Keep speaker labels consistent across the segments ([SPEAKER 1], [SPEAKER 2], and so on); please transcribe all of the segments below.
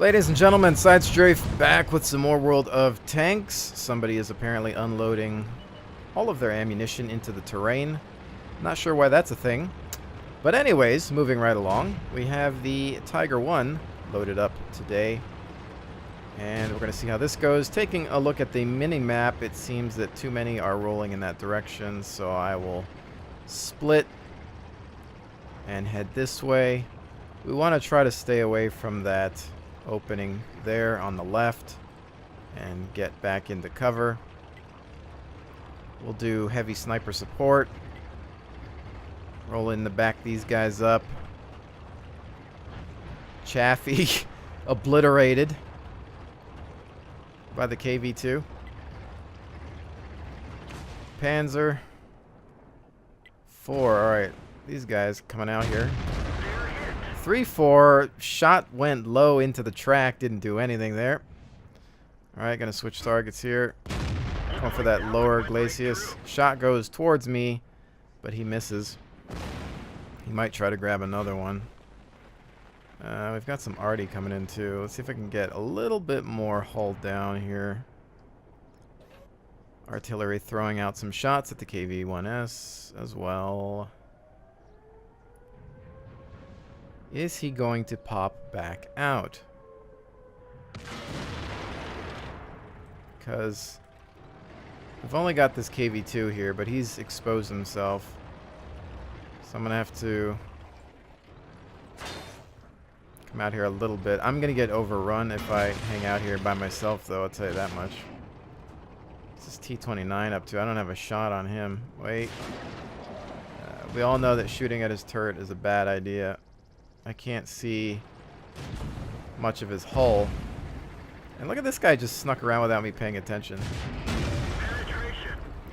[SPEAKER 1] Ladies and gentlemen, Side Strafe back with some more World of Tanks. Somebody is apparently unloading all of their ammunition into the terrain. Not sure why that's a thing. But anyways, moving right along, we have the Tiger 1 loaded up today. And we're going to see how this goes. Taking a look at the mini-map, it seems that too many are rolling in that direction, so I will split and head this way. We want to try to stay away from that opening there on the left and get back into cover. We'll do heavy sniper support. Roll in the back these guys up. Chaffee obliterated by the KV-2. Panzer 4. Alright, these guys coming out here. 3-4. Shot went low into the track. Didn't do anything there. Alright, gonna switch targets here. Going for that lower glacis. Shot goes towards me, but he misses. He might try to grab another one. We've got some arty coming in too. Let's see if I can get a little bit more hull down here. Artillery throwing out some shots at the KV-1S as well. Is he going to pop back out? Because we've only got this KV-2 here, but he's exposed himself. So I'm going to have to come out here a little bit. I'm going to get overrun if I hang out here by myself, though. I'll tell you that much. What's this T-29 up to? I don't have a shot on him. Wait. We all know that shooting at his turret is a bad idea. I can't see much of his hull. And look at this guy just snuck around without me paying attention.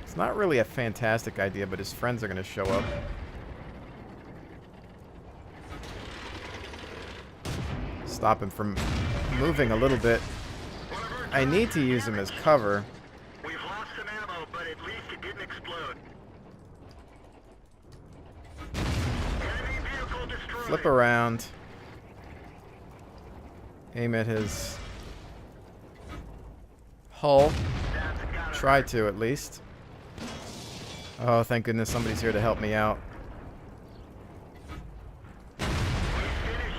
[SPEAKER 1] It's not really a fantastic idea, but his friends are going to show up. Stop him from moving a little bit. I need to use him as cover.
[SPEAKER 2] We've lost some ammo, but at least it didn't explode. Enemy vehicle destroyed.
[SPEAKER 1] Flip around. Aim at his hull. Try to, at least. Oh, thank goodness somebody's here to help me out.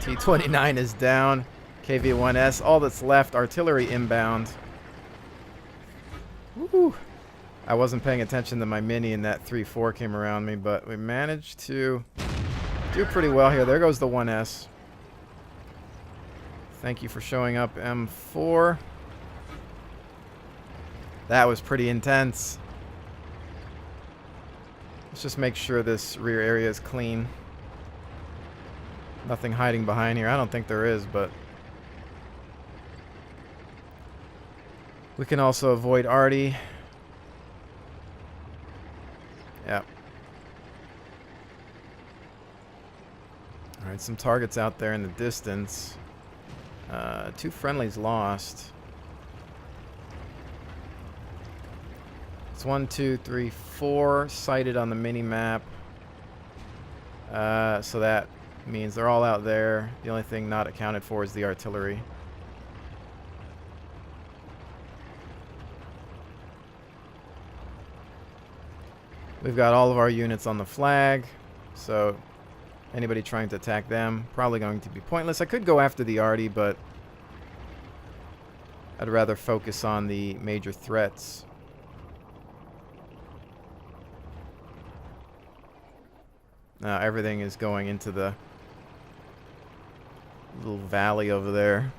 [SPEAKER 1] T-29 is down. KV-1S. All that's left, artillery inbound. Woo! I wasn't paying attention to my mini and that 3-4 came around me, but we managed to do pretty well here. There goes the 1S. Thank you for showing up, M4. That was pretty intense. Let's just make sure this rear area is clean. Nothing hiding behind here. I don't think there is, but we can also avoid arty. Yep. Alright, some targets out there in the distance. 2 friendlies lost. It's 1, 2, 3, 4 sighted on the mini-map. So that means they're all out there. The only thing not accounted for is the artillery. We've got all of our units on the flag, so anybody trying to attack them probably going to be pointless. I could go after the arty, but I'd rather focus on the major threats. Everything is going into the little valley over there.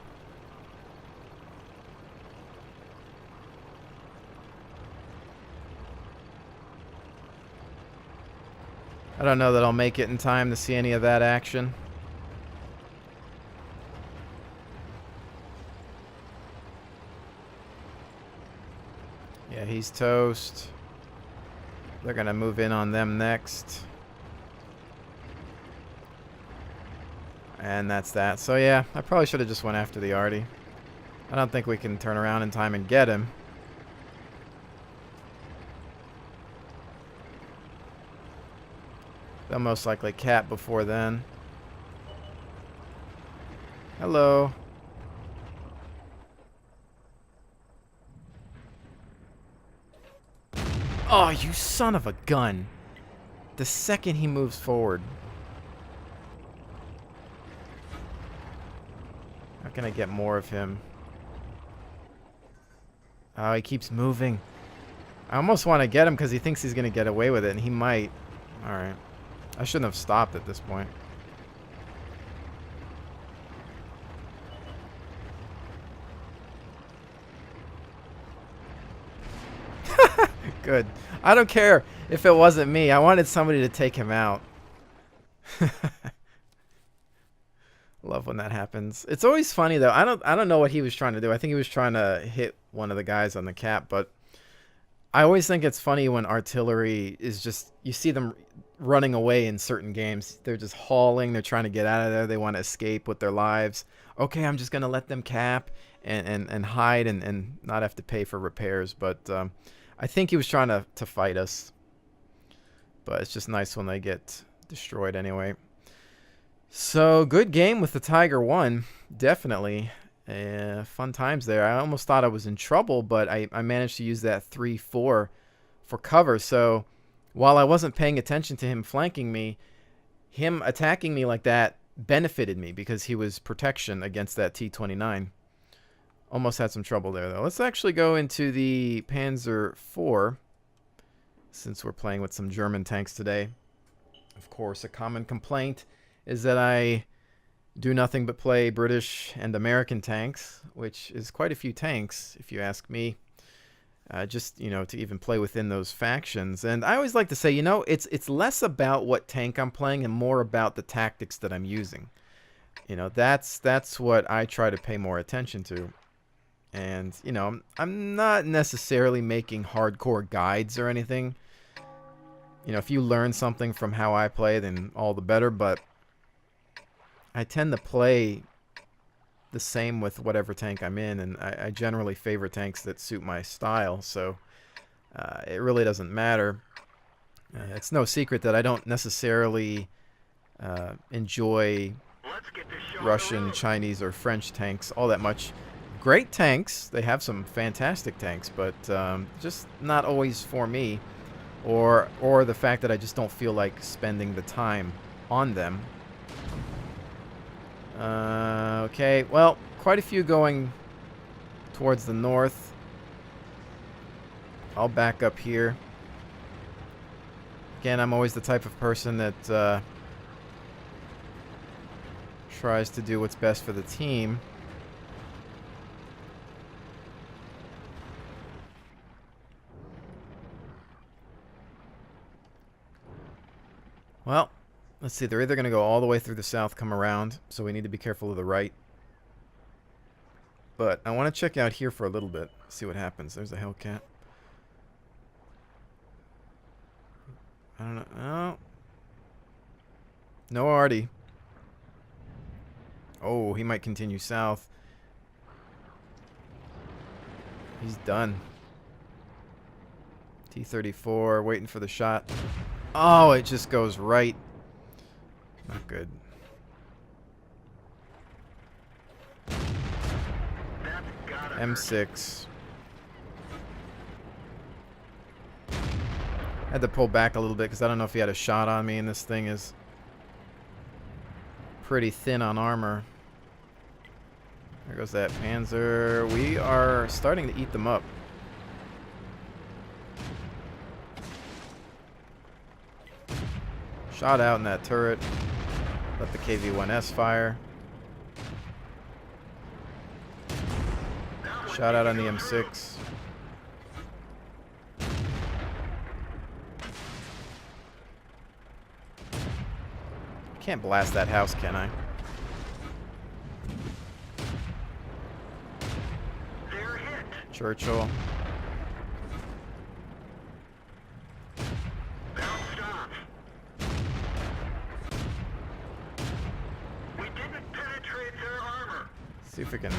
[SPEAKER 1] I don't know that I'll make it in time to see any of that action. Yeah, he's toast. They're gonna move in on them next. And that's that. So yeah, I probably should have just went after the arty. I don't think we can turn around in time and get him. They'll most likely cap before then. Hello. Oh, you son of a gun. The second he moves forward. How can I get more of him? Oh, he keeps moving. I almost want to get him because he thinks he's going to get away with it, and he might. Alright. I shouldn't have stopped at this point. Good. I don't care if it wasn't me. I wanted somebody to take him out. Love when that happens. It's always funny though. I don't know what he was trying to do. I think he was trying to hit one of the guys on the cap, but I always think it's funny when artillery is just, you see them running away in certain games. They're just hauling, they're trying to get out of there, they want to escape with their lives. Okay, I'm just gonna let them cap and hide and not have to pay for repairs, but I think he was trying to fight us. But it's just nice when they get destroyed anyway. So, good game with the Tiger 1. Definitely. Fun times there. I almost thought I was in trouble, but I managed to use that 3-4 for cover. So, while I wasn't paying attention to him flanking me, him attacking me like that benefited me because he was protection against that T-29. Almost had some trouble there, though. Let's actually go into the Panzer IV, since we're playing with some German tanks today. Of course, a common complaint is that I do nothing but play British and American tanks, which is quite a few tanks, if you ask me. Just, you know, to even play within those factions. And I always like to say, you know, it's less about what tank I'm playing and more about the tactics that I'm using. You know, that's what I try to pay more attention to. And, you know, I'm not necessarily making hardcore guides or anything. You know, if you learn something from how I play, then all the better. But I tend to play the same with whatever tank I'm in. And I generally favor tanks that suit my style. So it really doesn't matter. It's no secret that I don't necessarily enjoy Russian, Chinese, or French tanks all that much. Great tanks. They have some fantastic tanks, but just not always for me. Or the fact that I just don't feel like spending the time on them. Okay, well, quite a few going towards the north. I'll back up here. Again, I'm always the type of person that tries to do what's best for the team. Well, let's see. They're either going to go all the way through the south, come around, so we need to be careful of the right. But I want to check out here for a little bit, see what happens. There's a Hellcat. I don't know. Oh. No Artie. Oh, he might continue south. He's done. T-34, waiting for the shot. Oh, it just goes right. Not good. M6. Had to pull back a little bit because I don't know if he had a shot on me, and this thing is pretty thin on armor. There goes that Panzer. We are starting to eat them up. Shot out in that turret. Let the KV-1S fire. Shot out on the M6. Can't blast that house, can I? Churchill. See if we can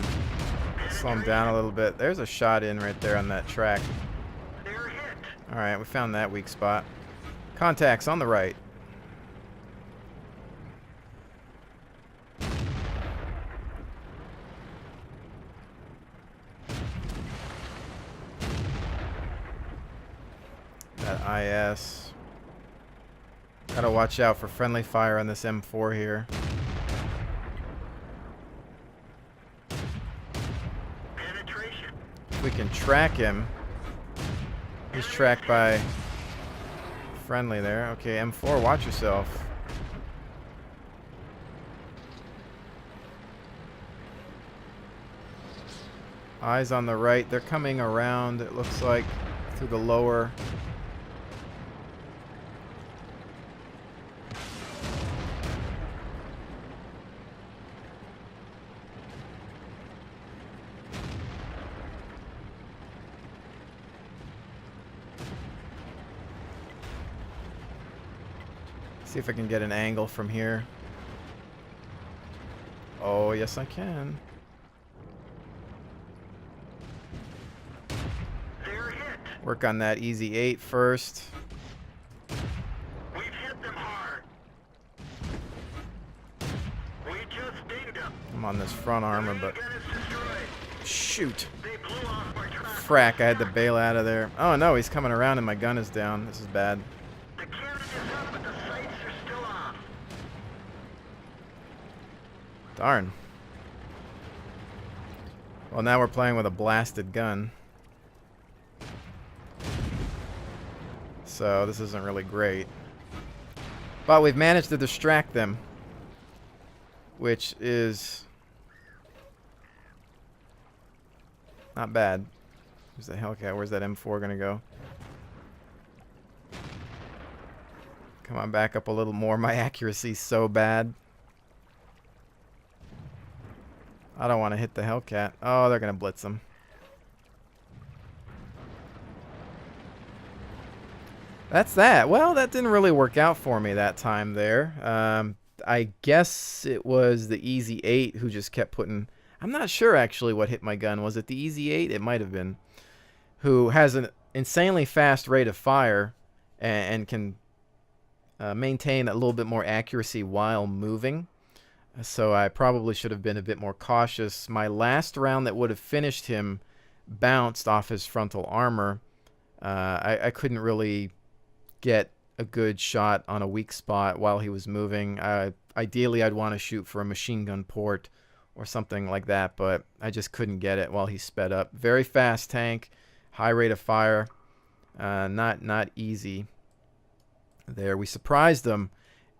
[SPEAKER 1] slow him down a little bit. There's a shot in right there on that track. Alright, we found that weak spot. Contacts on the right. That IS. Gotta watch out for friendly fire on this M4 here.
[SPEAKER 2] Penetration.
[SPEAKER 1] If we can track him. He's tracked by friendly there. Okay, M4, watch yourself. Eyes on the right. They're coming around, it looks like, through the lower. See if I can get an angle from here. Oh, yes I can.
[SPEAKER 2] They're hit.
[SPEAKER 1] Work on that easy 8 first.
[SPEAKER 2] We've hit them hard. We just dinged them.
[SPEAKER 1] I'm on this front armor, but
[SPEAKER 2] Gun is destroyed.
[SPEAKER 1] shoot.
[SPEAKER 2] They blew off our truck.
[SPEAKER 1] Frack, I had to bail out of there. Oh no, he's coming around and my gun is down. This is bad.
[SPEAKER 2] The cannon is up, but the sights are still off.
[SPEAKER 1] Darn. Well, now we're playing with a blasted gun. So this isn't really great. But we've managed to distract them, which is not bad. Where's the Hellcat? Where's that M4 gonna go? Come on, back up a little more. My accuracy's so bad. I don't want to hit the Hellcat. Oh, they're gonna blitz them. That's that. Well, that didn't really work out for me that time there. I guess it was the Easy 8 who just kept putting... I'm not sure actually what hit my gun. Was it the Easy 8? It might have been. Who has an insanely fast rate of fire and can maintain a little bit more accuracy while moving. So I probably should have been a bit more cautious. My last round that would have finished him bounced off his frontal armor. I couldn't really get a good shot on a weak spot while he was moving. Ideally, I'd want to shoot for a machine gun port or something like that, but I just couldn't get it while he sped up. Very fast tank, high rate of fire. Not easy there. We surprised them,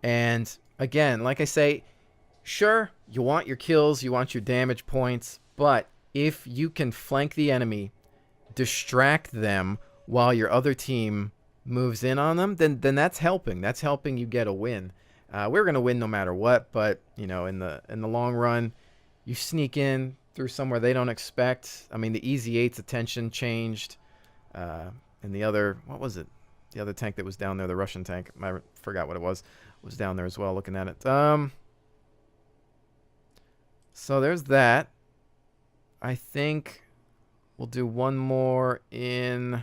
[SPEAKER 1] and again, like I say, sure, you want your kills, you want your damage points, but if you can flank the enemy, distract them while your other team moves in on them, then that's helping. That's helping you get a win. We're gonna win no matter what, but you know, in the long run, you sneak in through somewhere they don't expect. I mean, the Easy 8's attention changed, and the other, what was it? The other tank that was down there, the Russian tank, I forgot what it was down there as well. Looking at it. So there's that. I think we'll do one more in...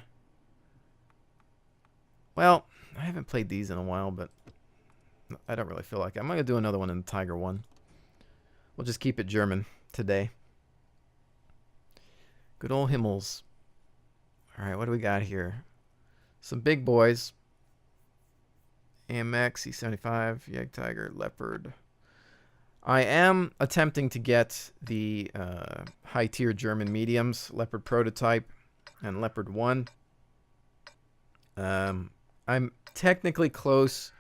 [SPEAKER 1] Well, I haven't played these in a while, but I don't really feel like it. I'm going to do another one in the Tiger 1. We'll just keep it German today. Good old Himmels. Alright, what do we got here? Some big boys. AMX, E75, Jäg Tiger, Leopard. I am attempting to get the high-tier German mediums, Leopard Prototype and Leopard 1. I'm technically close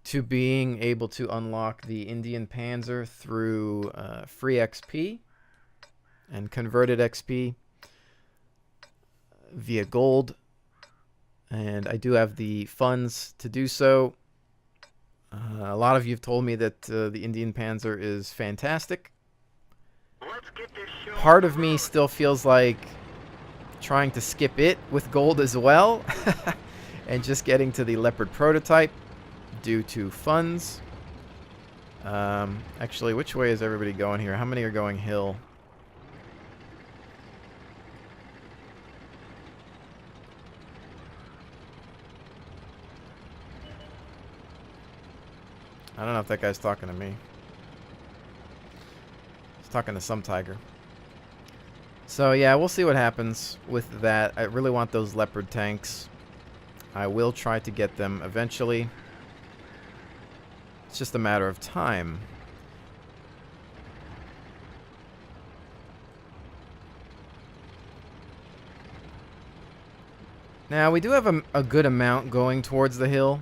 [SPEAKER 1] to being able to unlock the Indian Panzer through free XP and converted XP via gold. And I do have the funds to do so. A lot of you have told me that the Indian Panzer is fantastic.
[SPEAKER 2] Let's get this show
[SPEAKER 1] Part of me still feels like trying to skip it with gold as well and just getting to the Leopard Prototype due to funds. Actually, which way is everybody going here? How many are going hill? I don't know if that guy's talking to me. He's talking to some tiger. So yeah, we'll see what happens with that. I really want those Leopard tanks. I will try to get them eventually. It's just a matter of time. Now, we do have a good amount going towards the hill.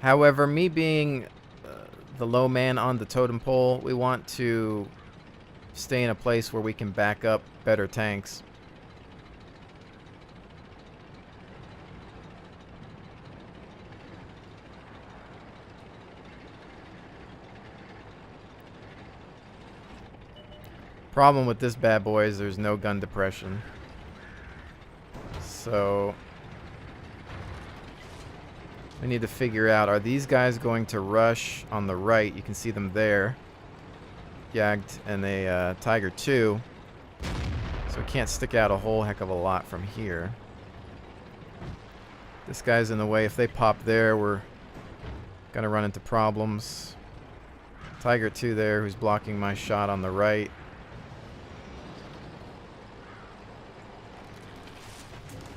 [SPEAKER 1] However, me being the low man on the totem pole, we want to stay in a place where we can back up better tanks. Problem with this bad boy is there's no gun depression. So we need to figure out, are these guys going to rush on the right? You can see them there. Jagd and a Tiger 2. So we can't stick out a whole heck of a lot from here. This guy's in the way. If they pop there, we're gonna run into problems. Tiger 2 there, who's blocking my shot on the right.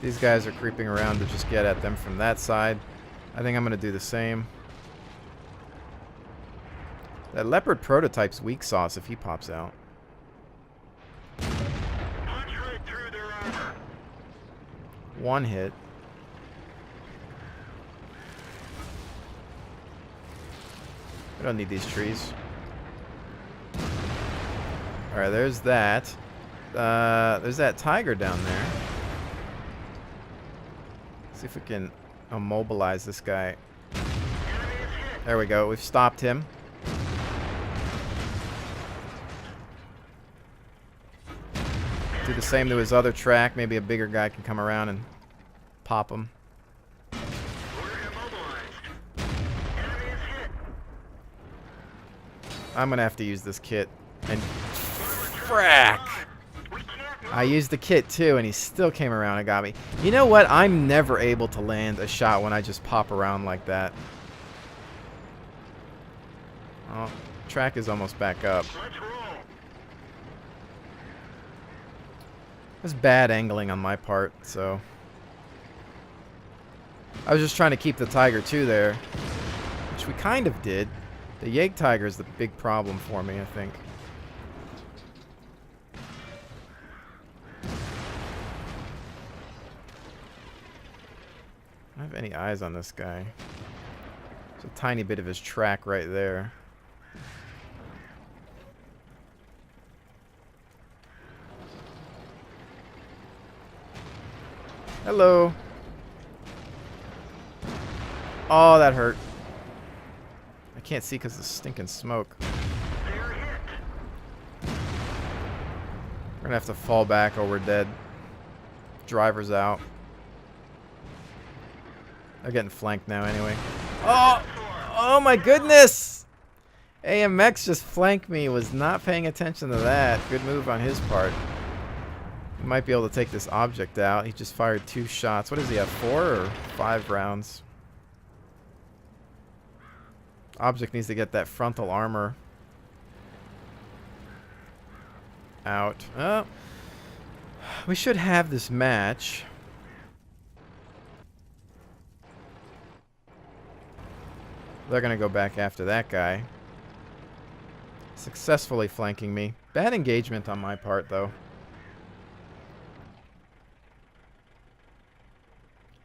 [SPEAKER 1] These guys are creeping around to just get at them from that side. I think I'm going to do the same. That Leopard prototype's weak sauce if he pops out.
[SPEAKER 2] Punch right through their armor.
[SPEAKER 1] One hit. We don't need these trees. Alright, there's that. There's that tiger down there. See if we can immobilize this guy. There we go. We've stopped him. Do the same to his other track. Maybe a bigger guy can come around and pop him. I'm going to have to use this kit. And frack! I used the kit too, and he still came around and got me. You know what? I'm never able to land a shot when I just pop around like that. Oh, track is almost back up. That's bad angling on my part, so. I was just trying to keep the Tiger 2 there, which we kind of did. The Yeg Tiger is the big problem for me, I think. I don't have any eyes on this guy. There's a tiny bit of his track right there. Hello. Oh, that hurt. I can't see because of the stinking smoke. We're gonna have to fall back or we're dead. Driver's out. They're getting flanked now anyway. Oh! Oh my goodness! AMX just flanked me. Was not paying attention to that. Good move on his part. We might be able to take this object out. He just fired 2 shots. What does he have? 4 or 5 rounds? Object needs to get that frontal armor out. Oh. We should have this match. They're going to go back after that guy. Successfully flanking me. Bad engagement on my part, though.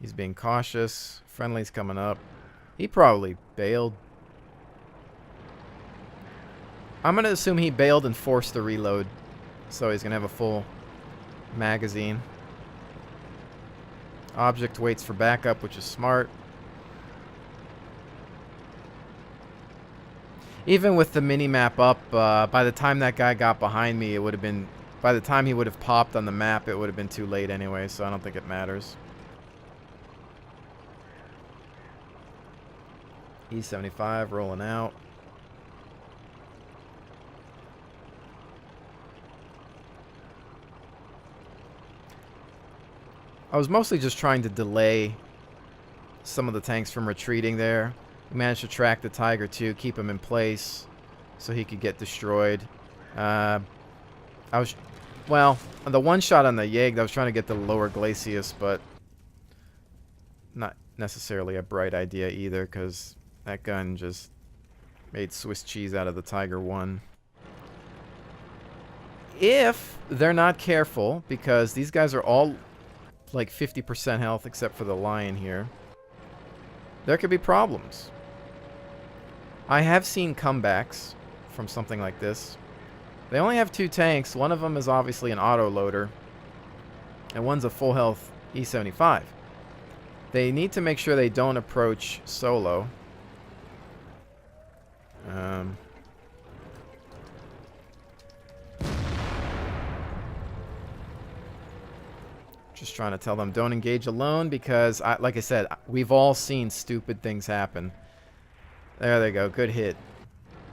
[SPEAKER 1] He's being cautious. Friendly's coming up. He probably bailed. I'm going to assume he bailed and forced the reload. So he's going to have a full magazine. Object waits for backup, which is smart. Even with the mini-map up, by the time that guy got behind me, it would have been... By the time he would have popped on the map, it would have been too late anyway, so I don't think it matters. E75 rolling out. I was mostly just trying to delay some of the tanks from retreating there. We managed to track the Tiger 2, keep him in place so he could get destroyed. Well, The one shot on the Yeg, I was trying to get the lower Glacius, but not necessarily a bright idea either, because that gun just made Swiss cheese out of the Tiger 1. If they're not careful, because these guys are all like 50% health except for the Lion here, there could be problems. I have seen comebacks from something like this. They only have 2 tanks. One of them is obviously an auto loader, and one's a full health E75. They need to make sure they don't approach solo. Just trying to tell them don't engage alone, because, like I said, we've all seen stupid things happen. There they go. Good hit.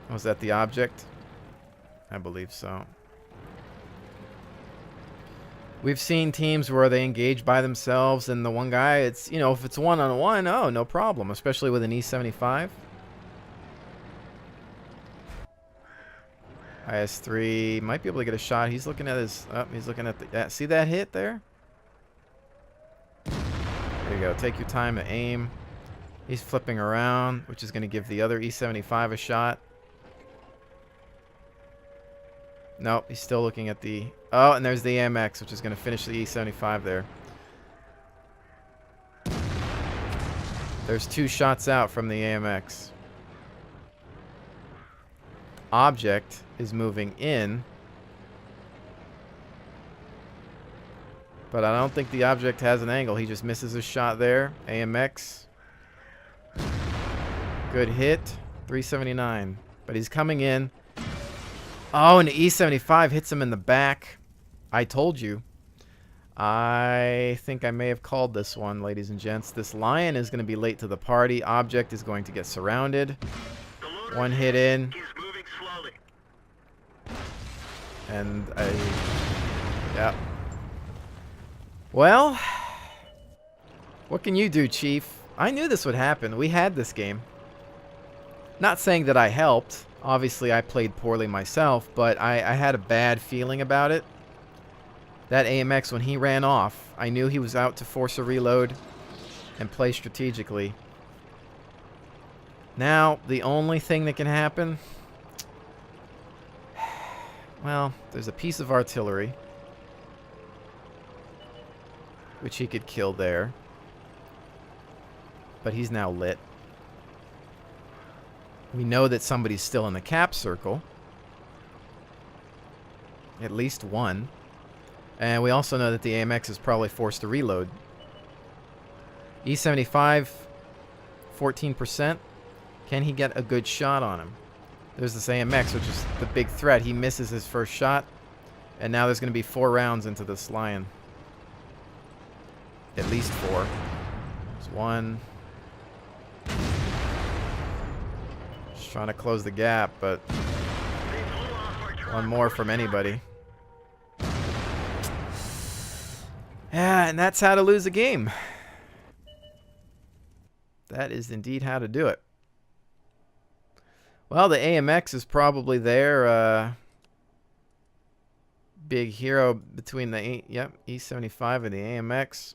[SPEAKER 1] Was that the object? I believe so. We've seen teams where they engage by themselves, and the one guy, it's, you know, if it's one-on-one, oh, no problem, especially with an E75. IS-3 might be able to get a shot. He's looking at his, he's looking at the, see that hit there? There you go. Take your time to aim. He's flipping around, which is going to give the other E75 a shot. Nope, he's still looking at the... Oh, and there's the AMX, which is going to finish the E75 there. There's 2 shots out from the AMX. Object is moving in. But I don't think the object has an angle. He just misses a shot there. AMX. Good hit. 379. But he's coming in. Oh, and the E75 hits him in the back. I told you. I think I may have called this one, ladies and gents. This Lion is going to be late to the party. Object is going to get surrounded. One hit in. And yeah. Well, what can you do, Chief? I knew this would happen. We had this game. Not saying that I helped. Obviously, I played poorly myself, but I had a bad feeling about it. That AMX, when he ran off, I knew he was out to force a reload and play strategically. Now, the only thing that can happen... Well, there's a piece of artillery, which he could kill there. But he's now lit. We know that somebody's still in the cap circle. At least one. And we also know that the AMX is probably forced to reload. E75, 14%. Can he get a good shot on him? There's this AMX, which is the big threat. He misses his first shot. And now there's going to be 4 rounds into this Lion. At least 4. There's 1. Just trying to close the gap, but 1 more from anybody. Yeah, and that's how to lose a game. That is indeed how to do it. Well, the AMX is probably their big hero between the E75 and the AMX.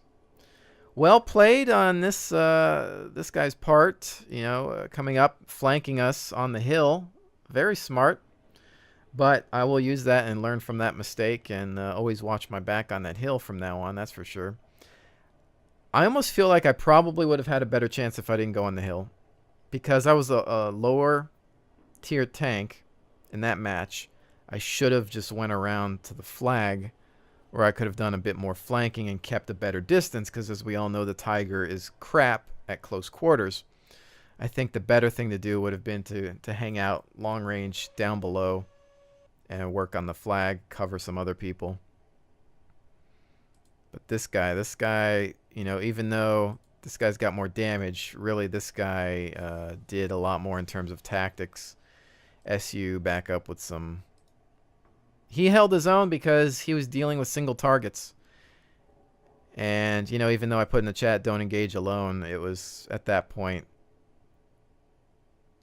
[SPEAKER 1] Well played on this this guy's part. You know, coming up, flanking us on the hill. Very smart. But I will use that and learn from that mistake, and always watch my back on that hill from now on. That's for sure. I almost feel like I probably would have had a better chance if I didn't go on the hill, because I was a lower tier tank in that match. I should have just went around to the flag, where I could have done a bit more flanking and kept a better distance, because as we all know, the Tiger is crap at close quarters. I think the better thing to do would have been to hang out long range down below and work on the flag, cover some other people. But this guy, you know, even though this guy's got more damage, really this guy did a lot more in terms of tactics. SU back up with some... He held his own because he was dealing with single targets. And, you know, even though I put in the chat, don't engage alone, it was at that point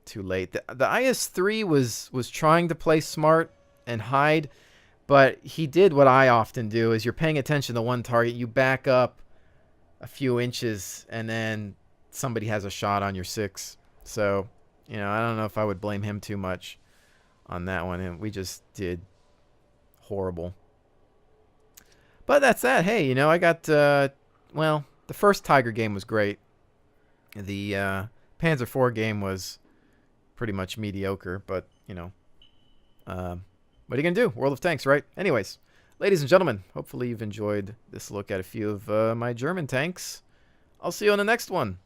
[SPEAKER 1] too late. The IS-3 was trying to play smart and hide, But he did what I often do, is you're paying attention to one target, you back up a few inches, and then somebody has a shot on your 6. So, you know, I don't know if I would blame him too much on that one. And we just did horrible. But that's that. Hey, you know, I got, well, the first Tiger game was great. The Panzer IV game was pretty much mediocre, but, you know, what are you going to do? World of Tanks, right? Anyways, ladies and gentlemen, hopefully you've enjoyed this look at a few of my German tanks. I'll see you on the next one.